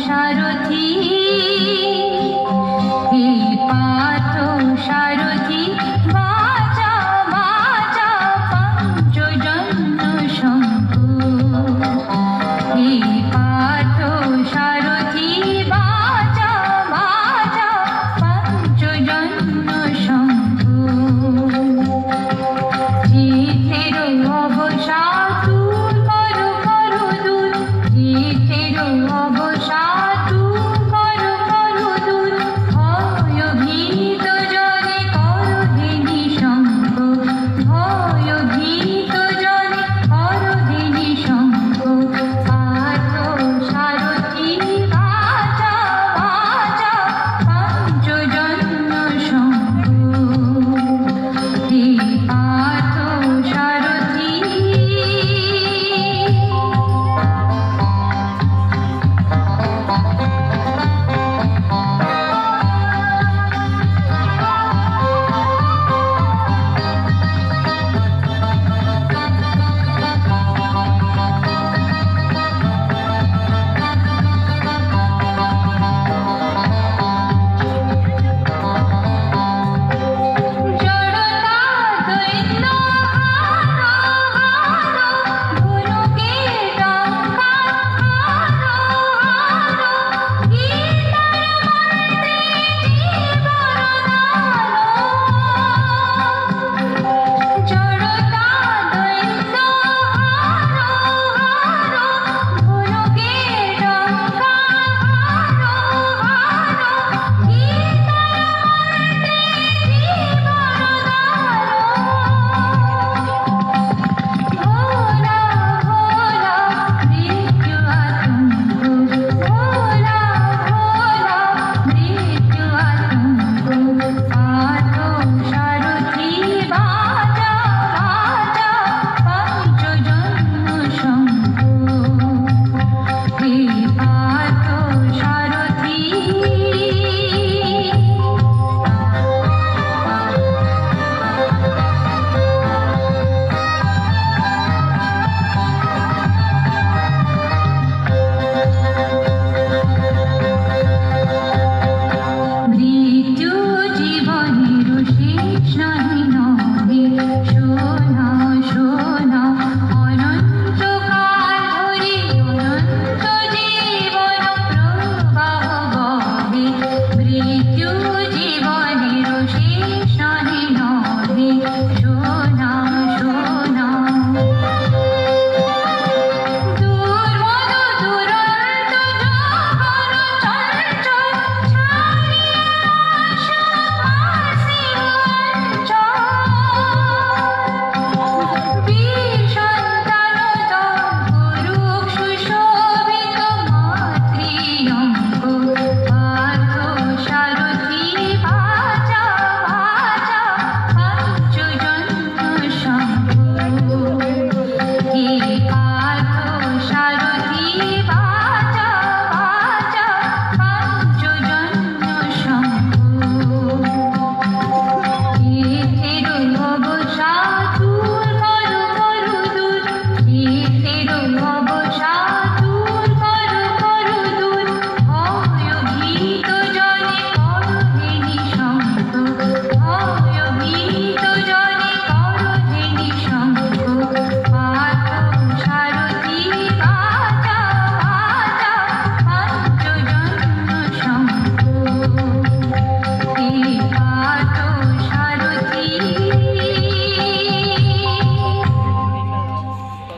সারথি হে পার্থ সারথি বাজা বাজা পঞ্চজন্য শঙ্খ হে পার্থ সারথি বাজা বাজা পঞ্চজন্য শঙ্খ চিতের অবসাদ দূর করো করো দূর চিতের অবসাদ দূর করো করো দূর ভয়ভীত জনে করো হে শঙ্খ ভয়ভীত জনে করো হে শঙ্খ পার্থ সারথি বাজা বাজা পঞ্চজন্য শঙ্খ হে পার্থ সারথি জড়তা দৈন্য হারো হারো গুরুকে টঙ্কা হারো হারো গীতার মন্ত্রে জীবন জড়তা দৈন্য হারো হারো গুরুকে টঙ্কা হারো হারো গীতার ভোলা ভোলা মৃত্যু আতঙ্ক ভোলা ভোলা মৃত্যু আতঙ্ক পার্থ সারথি বাজা বাজা পঞ্চজন্য শঙ্খ হে পার্থ